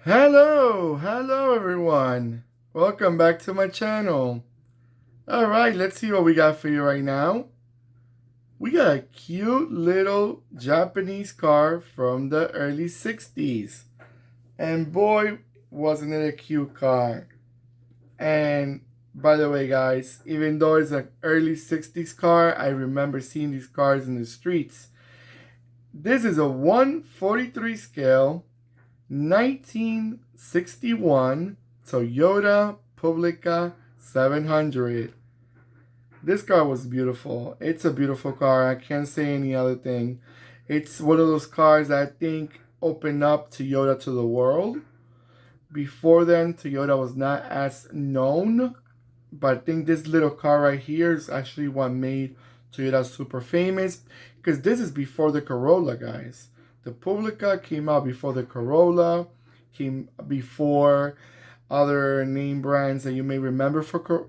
Hello everyone. Welcome back to my channel. Alright, let's see what we got for you right now. We got a cute little Japanese car from the early 60s. And boy, wasn't it a cute car. And by the way guys, even though it's an early 60s car, I remember seeing these cars in the streets. This is a 1/43 scale 1961 Toyota Publica 700. This car was beautiful. It's a beautiful car. I can't say any other thing. It's one of those cars that I think opened up Toyota to the world. Before then, Toyota was not as known. But I think this little car right here is actually what made Toyota super famous. Because this is before the Corolla, guys. The Publica came out before the Corolla, came before other name brands that you may remember for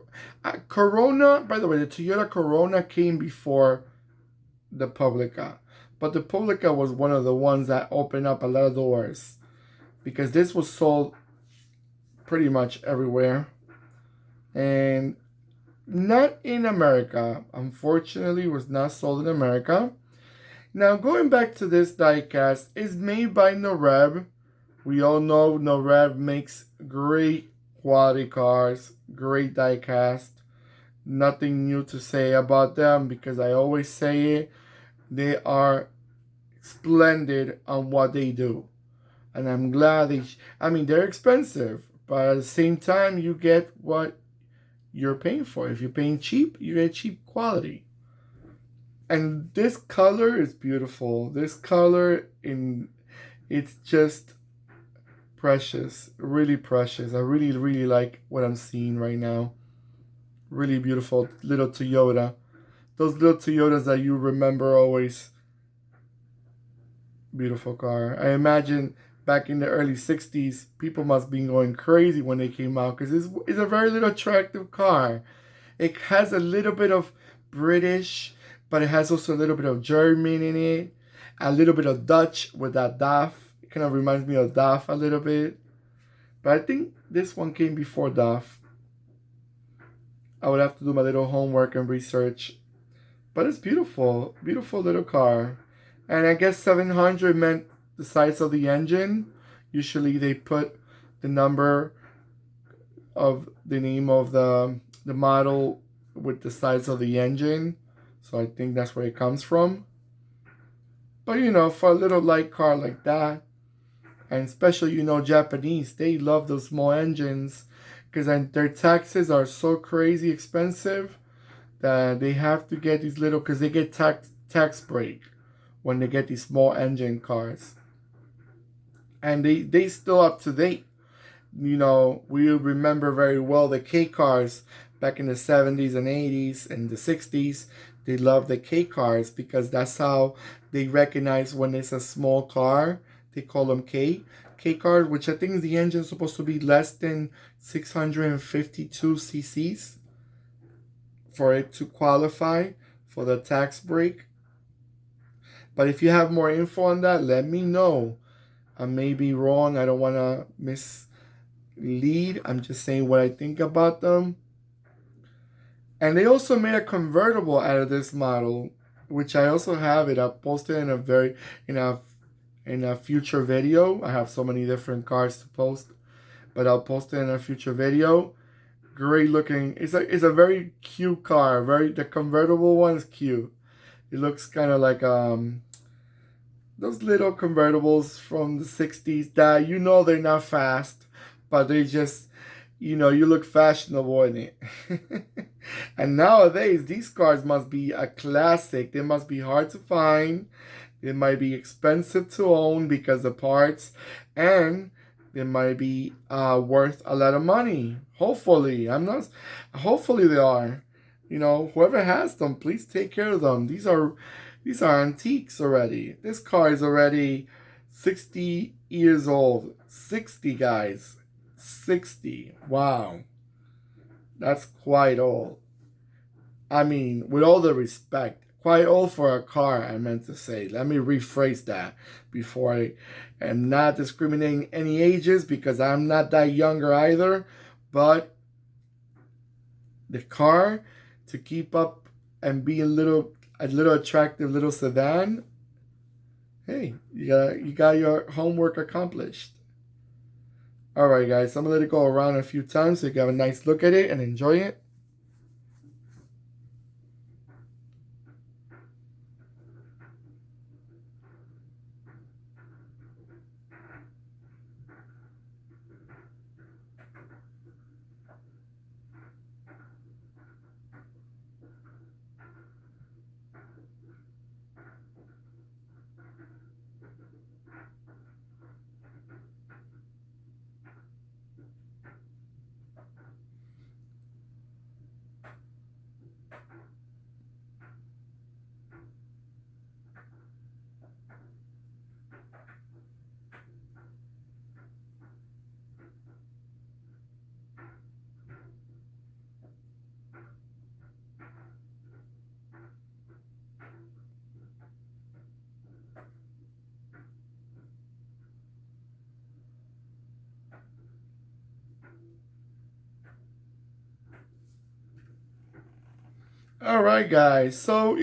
Corona. By the way, the Toyota Corona came before the Publica. But the Publica was one of the ones that opened up a lot of doors. Because this was sold pretty much everywhere. And not in America. Unfortunately, was not sold in America. Now, going back to this diecast, it's made by Norev. We all know Norev makes great quality cars, great diecast. Nothing new to say about them because I always say it. They are splendid on what they do. And I'm glad they're expensive, but at the same time, you get what you're paying for. If you're paying cheap, you get cheap quality. And this color is beautiful. This color it's just precious, really precious. I really like what I'm seeing right now. Really beautiful little Toyota. Those little Toyotas that you remember always. Beautiful car. I imagine back in the early 60s, people must have been going crazy when they came out because it's a very little attractive car. It has a little bit of British, but it has also a little bit of German in it. A little bit of Dutch with that DAF. It kind of reminds me of DAF a little bit. But I think this one came before DAF. I would have to do my little homework and research. But it's beautiful. Beautiful little car. And I guess 700 meant the size of the engine. Usually they put the number of the name of the model with the size of the engine. So I think that's where it comes from. But you know, for a little light car like that, and especially, you know, Japanese, they love those small engines because their taxes are so crazy expensive that they have to get these little, because they get tax break when they get these small engine cars. And they still up to date. You know, we remember very well the K cars back in the 70s and 80s and the 60s. They love the K cars because that's how they recognize when it's a small car. They call them K cars, which I think the engine is supposed to be less than 652 cc's for it to qualify for the tax break. But if you have more info on that, let me know. I may be wrong. I don't want to mislead. I'm just saying what I think about them. And they also made a convertible out of this model, which I also have it. I'll post it in a future video. I have so many different cars to post, but I'll post it in a future video. Great looking. It's a very cute car. The convertible one is cute. It looks kind of like those little convertibles from the 60s that you know they're not fast, but they just, you know, you look fashionable in it. And nowadays, these cars must be a classic. They must be hard to find. They might be expensive to own because of parts. And they might be worth a lot of money. Hopefully. Hopefully they are. You know, whoever has them, please take care of them. These are antiques already. This car is already 60 years old. 60, guys. 60. Wow. That's quite old. I mean, with all the respect, quite old for a car, I meant to say. Let me rephrase that before I am not discriminating any ages, because I'm not that younger either. But the car, to keep up and be a little attractive little sedan, hey, you got your homework accomplished. All right, guys, I'm gonna let it go around a few times so you can have a nice look at it and enjoy it. All right, guys. So,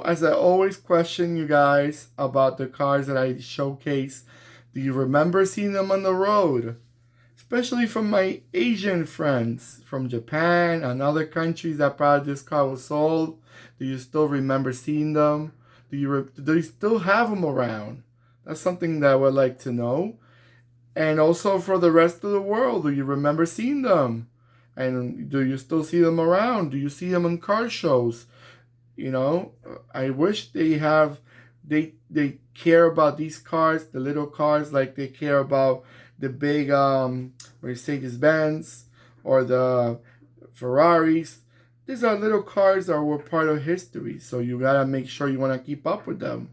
as I always question you guys about the cars that I showcase, do you remember seeing them on the road? Especially from my Asian friends from Japan and other countries that probably this car was sold. Do you still remember seeing them? Do you still have them around? That's something that I would like to know. And also for the rest of the world, do you remember seeing them? And do you still see them around? Do you see them in car shows? I wish they care about these cars, the little cars, like they care about the big Mercedes Benz or the Ferraris. These are little cars that were part of history, so you gotta make sure you want to keep up with them.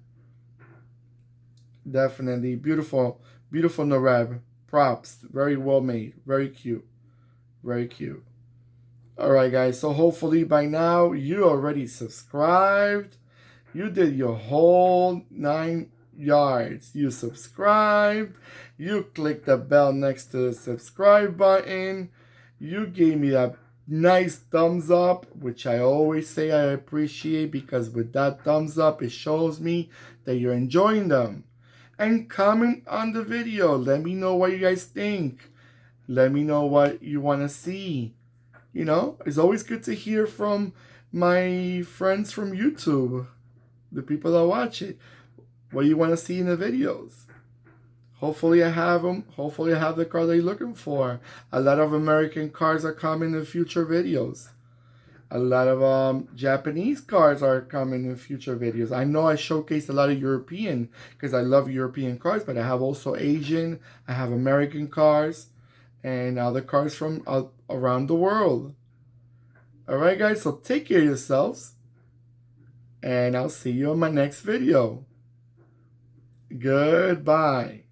Definitely beautiful, beautiful Norev. Props, very well made, very cute, very cute. All right, guys. So hopefully by now you already subscribed. You did your whole 9 yards. You subscribed. You clicked the bell next to the subscribe button. You gave me a nice thumbs up, which I always say I appreciate, because with that thumbs up, it shows me that you're enjoying them. And comment on the video. Let me know what you guys think. Let me know what you want to see. It's always good to hear from my friends from YouTube, the people that watch it, what you want to see in the videos. Hopefully I have them. Hopefully I have the car that you're looking for. A lot of American cars are coming in future videos. A lot of Japanese cars are coming in future videos. I know I showcased a lot of European because I love European cars, but I have also Asian, I have American cars, and other cars from around the world. Alright, guys, so take care of yourselves, and I'll see you in my next video. Goodbye.